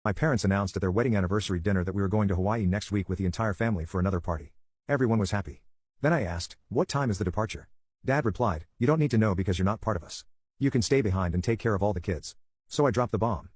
My parents announced at their wedding anniversary dinner that we were going to Hawaii next week with the entire family for another party. Everyone was happy. Then I asked, "What time is the departure?" Dad replied, "You don't need to know because you're not part of us. You can stay behind and take care of all the kids." So I dropped the bomb.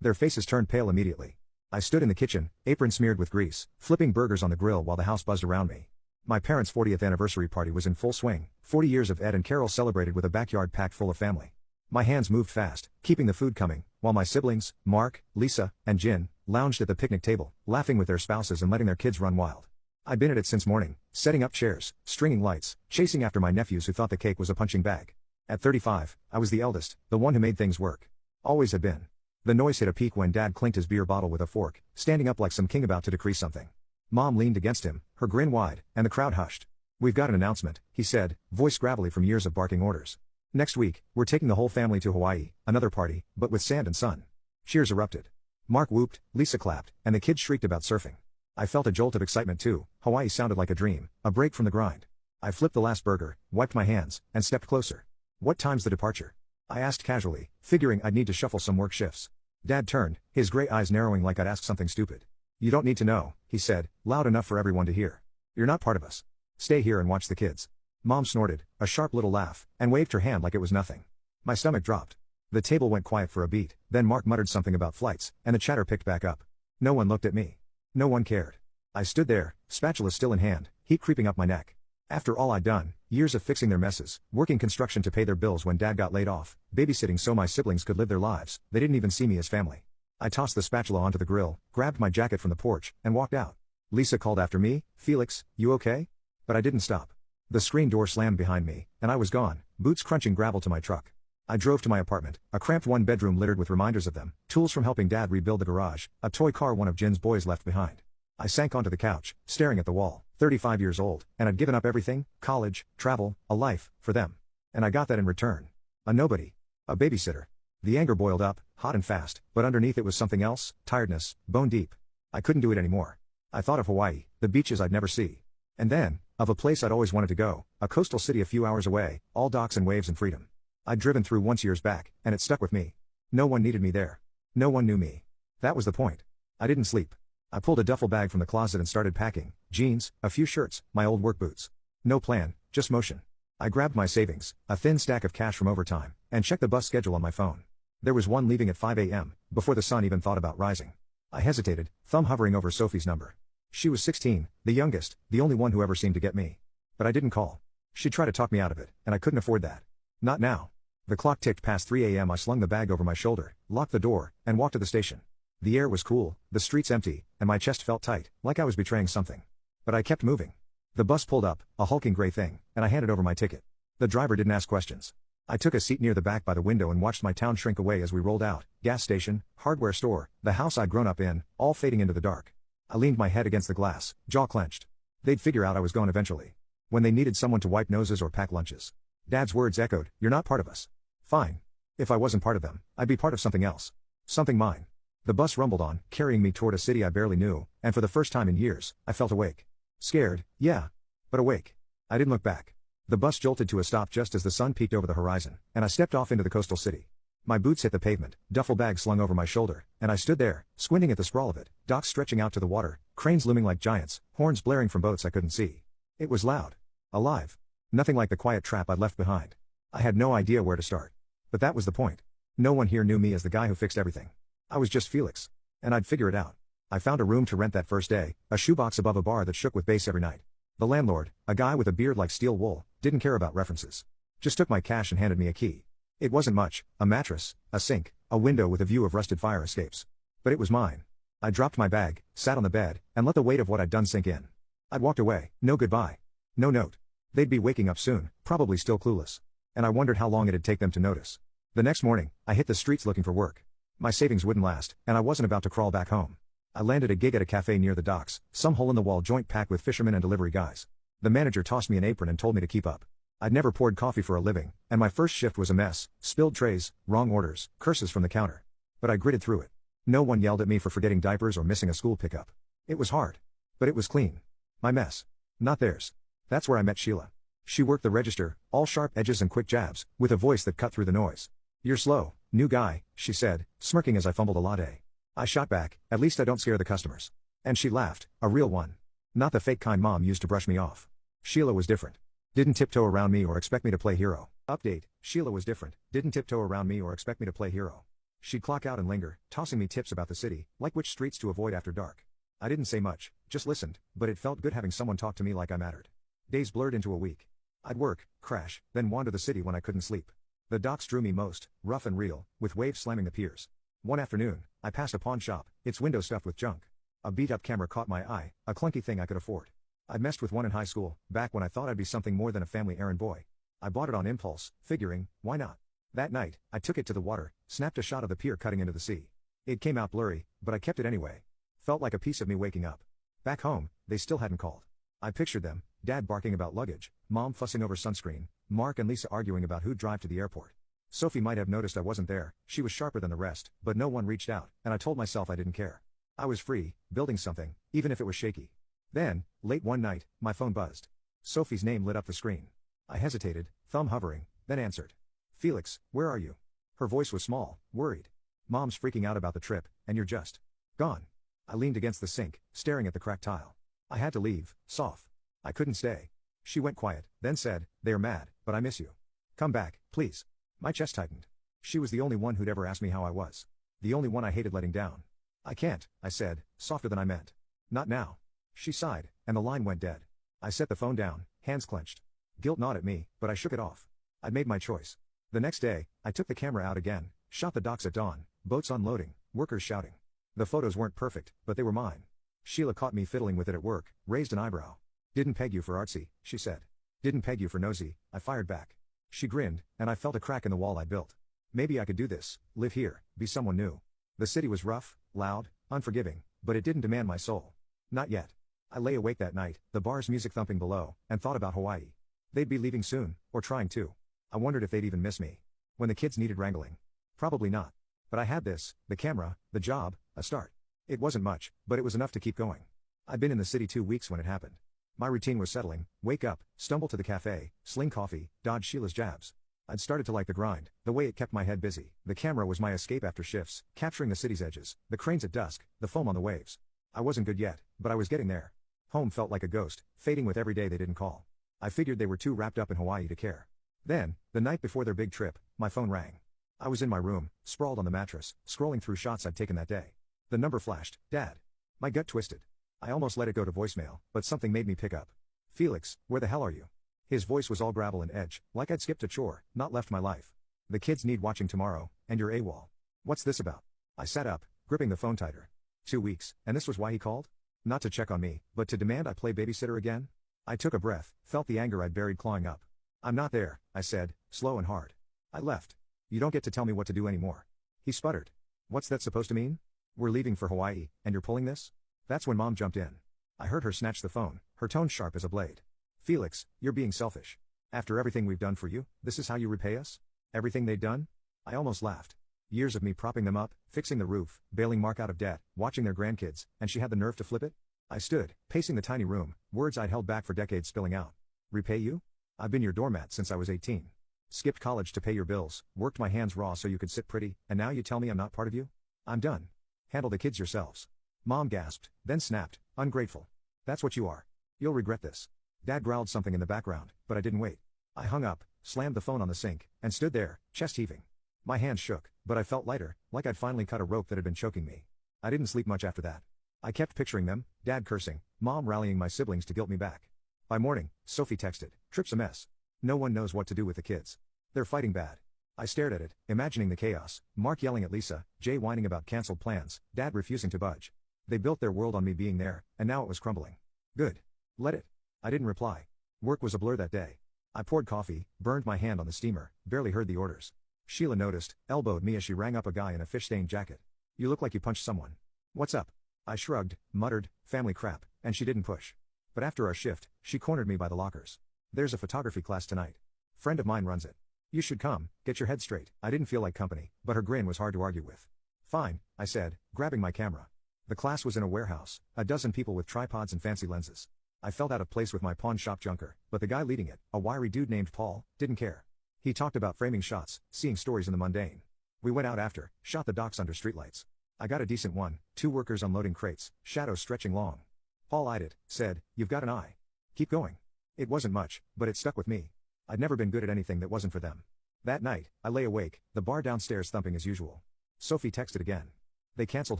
Their faces turned pale immediately. I stood in the kitchen, apron smeared with grease, flipping burgers on the grill while the house buzzed around me. My parents' 40th anniversary party was in full swing, 40 years of Ed and Carol celebrated with a backyard packed full of family. My hands moved fast, keeping the food coming, while my siblings, Mark, Lisa, and Jin, lounged at the picnic table, laughing with their spouses and letting their kids run wild. I'd been at it since morning, setting up chairs, stringing lights, chasing after my nephews who thought the cake was a punching bag. At 35, I was the eldest, the one who made things work. Always had been. The noise hit a peak when Dad clinked his beer bottle with a fork, standing up like some king about to decree something. Mom leaned against him, her grin wide, and the crowd hushed. "We've got an announcement," he said, voice gravelly from years of barking orders. "Next week, we're taking the whole family to Hawaii, another party, but with sand and sun." Cheers erupted. Mark whooped, Lisa clapped, and the kids shrieked about surfing. I felt a jolt of excitement too. Hawaii sounded like a dream, a break from the grind. I flipped the last burger, wiped my hands, and stepped closer. "What time's the departure?" I asked casually, figuring I'd need to shuffle some work shifts. Dad turned, his gray eyes narrowing like I'd asked something stupid. "You don't need to know," he said, loud enough for everyone to hear. "You're not part of us. Stay here and watch the kids." Mom snorted, a sharp little laugh, and waved her hand like it was nothing. My stomach dropped. The table went quiet for a beat, then Mark muttered something about flights, and the chatter picked back up. No one looked at me. No one cared. I stood there, spatula still in hand, heat creeping up my neck. After all I'd done, years of fixing their messes, working construction to pay their bills when Dad got laid off, babysitting so my siblings could live their lives, they didn't even see me as family. I tossed the spatula onto the grill, grabbed my jacket from the porch, and walked out. Lisa called after me, "Felix, you okay?" But I didn't stop. The screen door slammed behind me, and I was gone, boots crunching gravel to my truck. I drove to my apartment, a cramped one-bedroom littered with reminders of them, tools from helping Dad rebuild the garage, a toy car one of Jin's boys left behind. I sank onto the couch, staring at the wall, 35 years old, and I'd given up everything, college, travel, a life, for them. And I got that in return. A nobody. A babysitter. The anger boiled up, hot and fast, but underneath it was something else, tiredness, bone deep. I couldn't do it anymore. I thought of Hawaii, the beaches I'd never see. And then, of a place I'd always wanted to go, a coastal city a few hours away, all docks and waves and freedom. I'd driven through once years back, and it stuck with me. No one needed me there. No one knew me. That was the point. I didn't sleep. I pulled a duffel bag from the closet and started packing, jeans, a few shirts, my old work boots. No plan, just motion. I grabbed my savings, a thin stack of cash from overtime, and checked the bus schedule on my phone. There was one leaving at 5 a.m., before the sun even thought about rising. I hesitated, thumb hovering over Sophie's number. She was 16, the youngest, the only one who ever seemed to get me. But I didn't call. She'd try to talk me out of it, and I couldn't afford that. Not now. The clock ticked past 3 a.m. I slung the bag over my shoulder, locked the door, and walked to the station. The air was cool, the streets empty, and my chest felt tight, like I was betraying something. But I kept moving. The bus pulled up, a hulking gray thing, and I handed over my ticket. The driver didn't ask questions. I took a seat near the back by the window and watched my town shrink away as we rolled out, gas station, hardware store, the house I'd grown up in, all fading into the dark. I leaned my head against the glass, jaw clenched. They'd figure out I was gone eventually. When they needed someone to wipe noses or pack lunches. Dad's words echoed, "You're not part of us." Fine. If I wasn't part of them, I'd be part of something else. Something mine. The bus rumbled on, carrying me toward a city I barely knew, and for the first time in years, I felt awake. Scared, yeah. But awake. I didn't look back. The bus jolted to a stop just as the sun peeked over the horizon, and I stepped off into the coastal city. My boots hit the pavement, duffel bag slung over my shoulder, and I stood there, squinting at the sprawl of it, docks stretching out to the water, cranes looming like giants, horns blaring from boats I couldn't see. It was loud. Alive. Nothing like the quiet trap I'd left behind. I had no idea where to start. But that was the point. No one here knew me as the guy who fixed everything. I was just Felix. And I'd figure it out. I found a room to rent that first day, a shoebox above a bar that shook with bass every night. The landlord, a guy with a beard like steel wool, didn't care about references. Just took my cash and handed me a key. It wasn't much, a mattress, a sink, a window with a view of rusted fire escapes. But it was mine. I dropped my bag, sat on the bed, and let the weight of what I'd done sink in. I'd walked away, no goodbye. No note. They'd be waking up soon, probably still clueless. And I wondered how long it'd take them to notice. The next morning, I hit the streets looking for work. My savings wouldn't last, and I wasn't about to crawl back home. I landed a gig at a cafe near the docks, some hole-in-the-wall joint packed with fishermen and delivery guys. The manager tossed me an apron and told me to keep up. I'd never poured coffee for a living, and my first shift was a mess, spilled trays, wrong orders, curses from the counter. But I gritted through it. No one yelled at me for forgetting diapers or missing a school pickup. It was hard. But it was clean. My mess. Not theirs. That's where I met Sheila. She worked the register, all sharp edges and quick jabs, with a voice that cut through the noise. "You're slow, new guy," she said, smirking as I fumbled a latte. I shot back, at least I don't scare the customers. And she laughed, a real one. Not the fake kind mom used to brush me off. Sheila was different. Didn't tiptoe around me or expect me to play hero. Update, Sheila was different, didn't tiptoe around me or expect me to play hero. She'd clock out and linger, tossing me tips about the city, like which streets to avoid after dark. I didn't say much, just listened, but it felt good having someone talk to me like I mattered. Days blurred into a week. I'd work, crash, then wander the city when I couldn't sleep. The docks drew me most, rough and real, with waves slamming the piers. One afternoon, I passed a pawn shop, its window stuffed with junk. A beat-up camera caught my eye, a clunky thing I could afford. I'd messed with one in high school, back when I thought I'd be something more than a family errand boy. I bought it on impulse, figuring, why not? That night, I took it to the water, snapped a shot of the pier cutting into the sea. It came out blurry, but I kept it anyway. Felt like a piece of me waking up. Back home, they still hadn't called. I pictured them, Dad barking about luggage, Mom fussing over sunscreen, Mark and Lisa arguing about who'd drive to the airport. Sophie might have noticed I wasn't there, she was sharper than the rest, but no one reached out, and I told myself I didn't care. I was free, building something, even if it was shaky. Then, late one night, my phone buzzed. Sophie's name lit up the screen. I hesitated, thumb hovering, then answered. Felix, where are you? Her voice was small, worried. Mom's freaking out about the trip, and you're just gone. I leaned against the sink, staring at the cracked tile. I had to leave, Soph. I couldn't stay. She went quiet, then said, they're mad, but I miss you. Come back, please. My chest tightened. She was the only one who'd ever asked me how I was. The only one I hated letting down. I can't, I said, softer than I meant. Not now. She sighed, and the line went dead. I set the phone down, hands clenched. Guilt gnawed at me, but I shook it off. I'd made my choice. The next day, I took the camera out again, shot the docks at dawn, boats unloading, workers shouting. The photos weren't perfect, but they were mine. Sheila caught me fiddling with it at work, raised an eyebrow. Didn't peg you for artsy, she said. Didn't peg you for nosy, I fired back. She grinned, and I felt a crack in the wall I'd built. Maybe I could do this, live here, be someone new. The city was rough, loud, unforgiving, but it didn't demand my soul. Not yet. I lay awake that night, the bar's music thumping below, and thought about Hawaii. They'd be leaving soon, or trying to. I wondered if they'd even miss me. When the kids needed wrangling. Probably not. But I had this, the camera, the job, a start. It wasn't much, but it was enough to keep going. I'd been in the city 2 weeks when it happened. My routine was settling, wake up, stumble to the cafe, sling coffee, dodge Sheila's jabs. I'd started to like the grind, the way it kept my head busy. The camera was my escape after shifts, capturing the city's edges, the cranes at dusk, the foam on the waves. I wasn't good yet, but I was getting there. Home felt like a ghost, fading with every day they didn't call. I figured they were too wrapped up in Hawaii to care. Then, the night before their big trip, my phone rang. I was in my room, sprawled on the mattress, scrolling through shots I'd taken that day. The number flashed, Dad. My gut twisted. I almost let it go to voicemail, but something made me pick up. Felix, where the hell are you? His voice was all gravel and edge, like I'd skipped a chore, not left my life. The kids need watching tomorrow, and you're AWOL. What's this about? I sat up, gripping the phone tighter. 2 weeks, and this was why he called? Not to check on me, but to demand I play babysitter again? I took a breath, felt the anger I'd buried clawing up. I'm not there, I said, slow and hard. I left. You don't get to tell me what to do anymore. He sputtered. What's that supposed to mean? We're leaving for Hawaii, and you're pulling this? That's when Mom jumped in. I heard her snatch the phone, her tone sharp as a blade. Felix, you're being selfish. After everything we've done for you, this is how you repay us? Everything they'd done? I almost laughed. Years of me propping them up, fixing the roof, bailing Mark out of debt, watching their grandkids, and she had the nerve to flip it? I stood, pacing the tiny room, words I'd held back for decades spilling out. Repay you? I've been your doormat since I was 18. Skipped college to pay your bills, worked my hands raw so you could sit pretty, and now you tell me I'm not part of you? I'm done. Handle the kids yourselves. Mom gasped, then snapped, ungrateful. That's what you are. You'll regret this. Dad growled something in the background, but I didn't wait. I hung up, slammed the phone on the sink, and stood there, chest heaving. My hands shook, but I felt lighter, like I'd finally cut a rope that had been choking me. I didn't sleep much after that. I kept picturing them, Dad cursing, Mom rallying my siblings to guilt me back. By morning, Sophie texted, trip's a mess. No one knows what to do with the kids. They're fighting bad. I stared at it, imagining the chaos, Mark yelling at Lisa, Jay whining about cancelled plans, Dad refusing to budge. They built their world on me being there, and now it was crumbling. Good. Let it. I didn't reply. Work was a blur that day. I poured coffee, burned my hand on the steamer, barely heard the orders. Sheila noticed, elbowed me as she rang up a guy in a fish-stained jacket. You look like you punched someone. What's up? I shrugged, muttered, family crap, and she didn't push. But after our shift, she cornered me by the lockers. There's a photography class tonight. Friend of mine runs it. You should come, get your head straight. I didn't feel like company, but her grin was hard to argue with. Fine, I said, grabbing my camera. The class was in a warehouse, a dozen people with tripods and fancy lenses. I felt out of place with my pawn shop junker, but the guy leading it, a wiry dude named Paul, didn't care. He talked about framing shots, seeing stories in the mundane. We went out after, shot the docks under streetlights. I got a decent one, 2 workers unloading crates, shadows stretching long. Paul eyed it, said, "You've got an eye. Keep going." It wasn't much, but it stuck with me. I'd never been good at anything that wasn't for them. That night, I lay awake, the bar downstairs thumping as usual. Sophie texted again. They canceled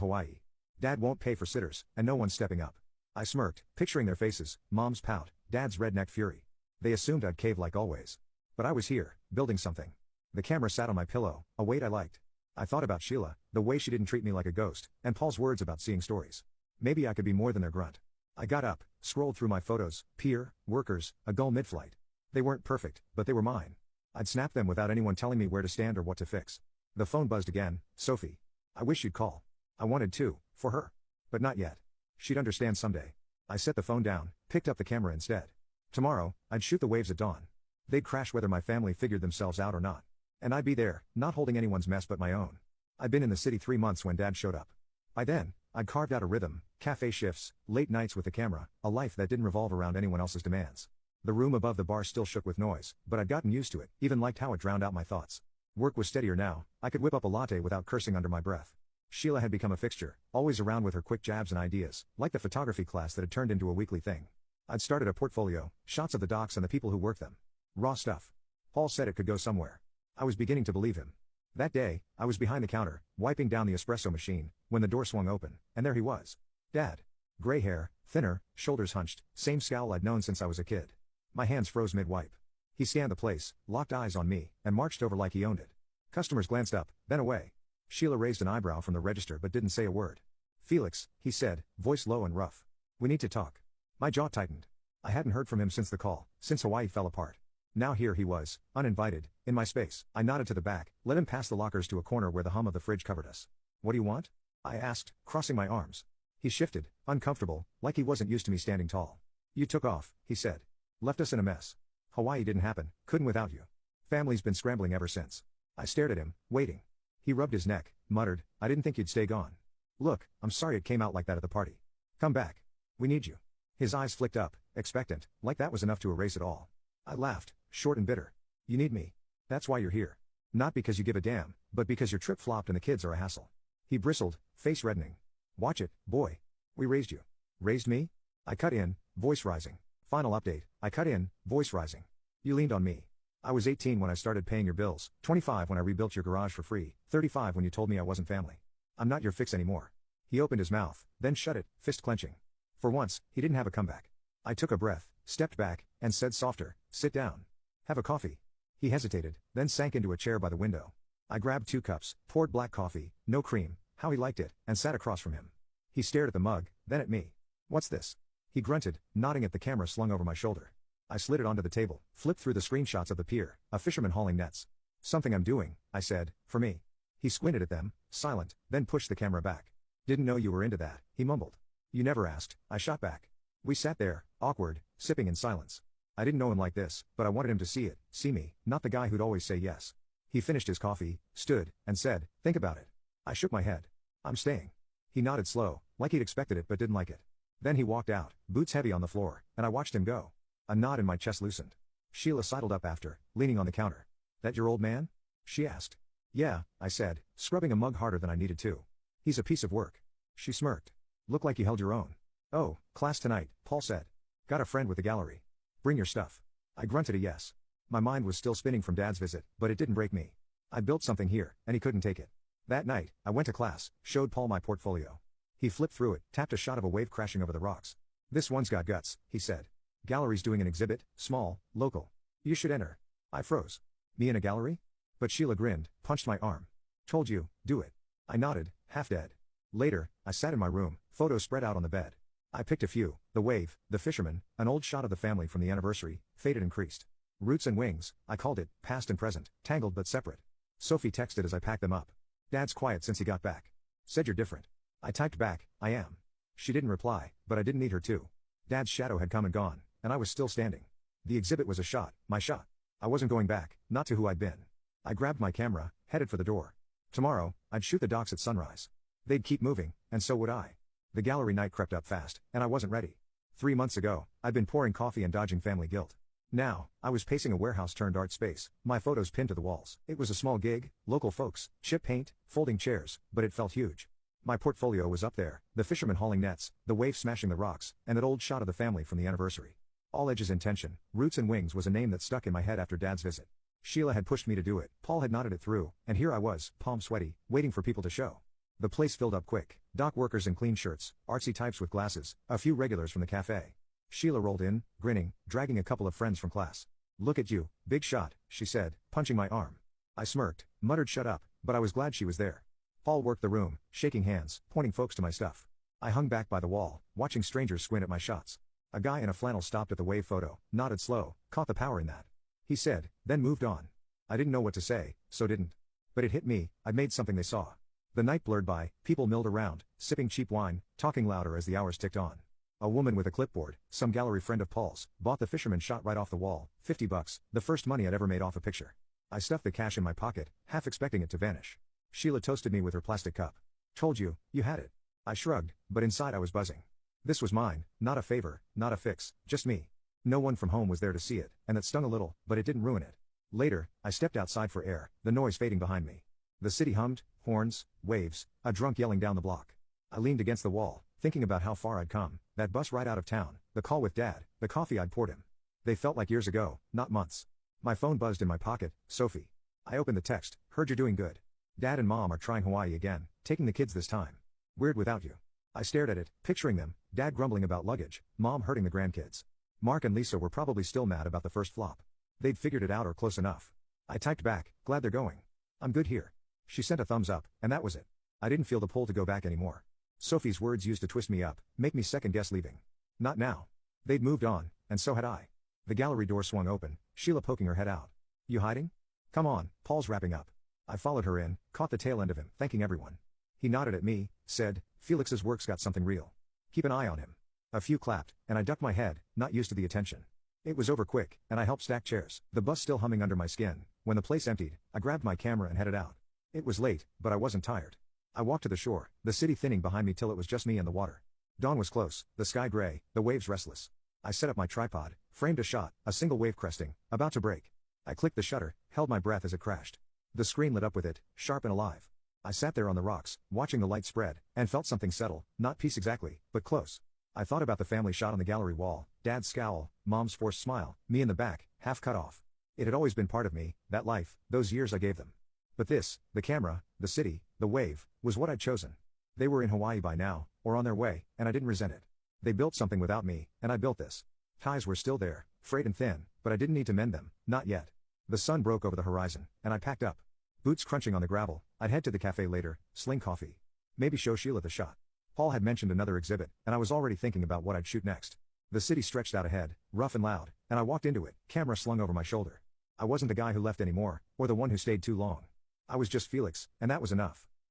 Hawaii. Dad won't pay for sitters, and no one's stepping up. I smirked, picturing their faces, Mom's pout, Dad's redneck fury. They assumed I'd cave like always. But I was here, building something. The camera sat on my pillow, a weight I liked. I thought about Sheila, the way she didn't treat me like a ghost, and Paul's words about seeing stories. Maybe I could be more than their grunt. I got up, scrolled through my photos, pier, workers, a gull mid-flight. They weren't perfect, but they were mine. I'd snap them without anyone telling me where to stand or what to fix. The phone buzzed again. Sophie. I wish you'd call. I wanted to, for her. But not yet. She'd understand someday. I set the phone down, picked up the camera instead. Tomorrow, I'd shoot the waves at dawn. They'd crash whether my family figured themselves out or not. And I'd be there, not holding anyone's mess but my own. I'd been in the city 3 months when Dad showed up. By then, I'd carved out a rhythm, cafe shifts, late nights with the camera, a life that didn't revolve around anyone else's demands. The room above the bar still shook with noise, but I'd gotten used to it, even liked how it drowned out my thoughts. Work was steadier now, I could whip up a latte without cursing under my breath. Sheila had become a fixture, always around with her quick jabs and ideas, like the photography class that had turned into a weekly thing. I'd started a portfolio, shots of the docks and the people who worked them. Raw stuff. Paul said it could go somewhere. I was beginning to believe him. That day, I was behind the counter, wiping down the espresso machine, when the door swung open, and there he was. Dad. Gray hair, thinner, shoulders hunched, same scowl I'd known since I was a kid. My hands froze mid-wipe. He scanned the place, locked eyes on me, and marched over like he owned it. Customers glanced up, then away. Sheila raised an eyebrow from the register but didn't say a word. Felix, he said, voice low and rough. We need to talk. My jaw tightened. I hadn't heard from him since the call, since Hawaii fell apart. Now here he was, uninvited, in my space. I nodded to the back, let him pass the lockers to a corner where the hum of the fridge covered us. What do you want? I asked, crossing my arms. He shifted, uncomfortable, like he wasn't used to me standing tall. You took off, he said. Left us in a mess. Hawaii didn't happen, couldn't without you. Family's been scrambling ever since. I stared at him, waiting. He rubbed his neck, muttered, I didn't think you'd stay gone. Look, I'm sorry it came out like that at the party. Come back. We need you. His eyes flicked up, expectant, like that was enough to erase it all. I laughed, short and bitter. You need me. That's why you're here. Not because you give a damn, but because your trip flopped and the kids are a hassle. He bristled, face reddening. Watch it, boy. We raised you. Raised me? I cut in, voice rising. Final update, I cut in, voice rising. You leaned on me. I was 18 when I started paying your bills, 25 when I rebuilt your garage for free, 35 when you told me I wasn't family. I'm not your fix anymore. He opened his mouth, then shut it, fist clenching. For once, he didn't have a comeback. I took a breath, stepped back, and said softer, sit down. Have a coffee. He hesitated, then sank into a chair by the window. I grabbed 2 cups, poured black coffee, no cream, how he liked it, and sat across from him. He stared at the mug, then at me. What's this? He grunted, nodding at the camera slung over my shoulder. I slid it onto the table, flipped through the screenshots of the pier, a fisherman hauling nets. Something I'm doing, I said, for me. He squinted at them, silent, then pushed the camera back. Didn't know you were into that, he mumbled. You never asked, I shot back. We sat there, awkward, sipping in silence. I didn't know him like this, but I wanted him to see it, see me, not the guy who'd always say yes. He finished his coffee, stood, and said, think about it. I shook my head. I'm staying. He nodded slow, like he'd expected it but didn't like it. Then he walked out, boots heavy on the floor, and I watched him go. A knot in my chest loosened. Sheila sidled up after, leaning on the counter. That your old man? She asked. Yeah, I said, scrubbing a mug harder than I needed to. He's a piece of work. She smirked. Look like you held your own. Oh, class tonight, Paul said. Got a friend with the gallery. Bring your stuff. I grunted a yes. My mind was still spinning from Dad's visit, but it didn't break me. I built something here, and he couldn't take it. That night, I went to class, showed Paul my portfolio. He flipped through it, tapped a shot of a wave crashing over the rocks. This one's got guts, he said. Gallery's doing an exhibit, small, local. You should enter. I froze. Me in a gallery? But Sheila grinned, punched my arm. Told you, do it. I nodded, half dead. Later, I sat in my room, photos spread out on the bed. I picked a few, the wave, the fisherman, an old shot of the family from the anniversary, faded and creased. Roots and wings, I called it, past and present, tangled but separate. Sophie texted as I packed them up. Dad's quiet since he got back. Said you're different. I typed back, I am. She didn't reply, but I didn't need her to. Dad's shadow had come and gone, and I was still standing. The exhibit was a shot, my shot. I wasn't going back, not to who I'd been. I grabbed my camera, headed for the door. Tomorrow, I'd shoot the docks at sunrise. They'd keep moving, and so would I. The gallery night crept up fast, and I wasn't ready. 3 months ago, I'd been pouring coffee and dodging family guilt. Now, I was pacing a warehouse-turned-art space, my photos pinned to the walls. It was a small gig, local folks, chip paint, folding chairs, but it felt huge. My portfolio was up there, the fisherman hauling nets, the wave smashing the rocks, and that old shot of the family from the anniversary. All edges in tension. Roots and Wings was a name that stuck in my head after Dad's visit. Sheila had pushed me to do it, Paul had nodded it through, and here I was, palms sweaty, waiting for people to show. The place filled up quick, dock workers in clean shirts, artsy types with glasses, a few regulars from the cafe. Sheila rolled in, grinning, dragging a couple of friends from class. "Look at you, big shot," she said, punching my arm. I smirked, muttered shut up, but I was glad she was there. Paul worked the room, shaking hands, pointing folks to my stuff. I hung back by the wall, watching strangers squint at my shots. A guy in a flannel stopped at the wave photo, nodded slow, caught the power in that. He said, then moved on. I didn't know what to say, so didn't. But it hit me, I'd made something they saw. The night blurred by, people milled around, sipping cheap wine, talking louder as the hours ticked on. A woman with a clipboard, some gallery friend of Paul's, bought the fisherman shot right off the wall, $50, the first money I'd ever made off a picture. I stuffed the cash in my pocket, half expecting it to vanish. Sheila toasted me with her plastic cup. "Told you, you had it." I shrugged, but inside I was buzzing. This was mine, not a favor, not a fix, just me. No one from home was there to see it, and that stung a little, but it didn't ruin it. Later, I stepped outside for air, the noise fading behind me. The city hummed, horns, waves, a drunk yelling down the block. I leaned against the wall, thinking about how far I'd come, that bus ride out of town, the call with Dad, the coffee I'd poured him. They felt like years ago, not months. My phone buzzed in my pocket, Sophie. I opened the text, "Heard you're doing good. Dad and Mom are trying Hawaii again, taking the kids this time. Weird without you." I stared at it, picturing them, Dad grumbling about luggage, Mom hurting the grandkids. Mark and Lisa were probably still mad about the first flop. They'd figured it out or close enough. I typed back, "Glad they're going. I'm good here." She sent a thumbs up, and that was it. I didn't feel the pull to go back anymore. Sophie's words used to twist me up, make me second guess leaving. Not now. They'd moved on, and so had I. The gallery door swung open, Sheila poking her head out. "You hiding? Come on, Paul's wrapping up." I followed her in, caught the tail end of him, thanking everyone. He nodded at me, said, "Felix's work's got something real. Keep an eye on him." A few clapped, and I ducked my head, not used to the attention. It was over quick, and I helped stack chairs, the bus still humming under my skin. When the place emptied, I grabbed my camera and headed out. It was late, but I wasn't tired. I walked to the shore, the city thinning behind me till it was just me and the water. Dawn was close, the sky gray, the waves restless. I set up my tripod, framed a shot, a single wave cresting, about to break. I clicked the shutter, held my breath as it crashed. The screen lit up with it, sharp and alive. I sat there on the rocks, watching the light spread, and felt something settle, not peace exactly, but close. I thought about the family shot on the gallery wall, Dad's scowl, Mom's forced smile, me in the back, half cut off. It had always been part of me, that life, those years I gave them. But this, the camera, the city, the wave, was what I'd chosen. They were in Hawaii by now, or on their way, and I didn't resent it. They built something without me, and I built this. Ties were still there, frayed and thin, but I didn't need to mend them, not yet. The sun broke over the horizon, and I packed up. Boots crunching on the gravel, I'd head to the cafe later, sling coffee. Maybe show Sheila the shot. Paul had mentioned another exhibit, and I was already thinking about what I'd shoot next. The city stretched out ahead, rough and loud, and I walked into it, camera slung over my shoulder. I wasn't the guy who left anymore, or the one who stayed too long. I was just Felix, and that was enough.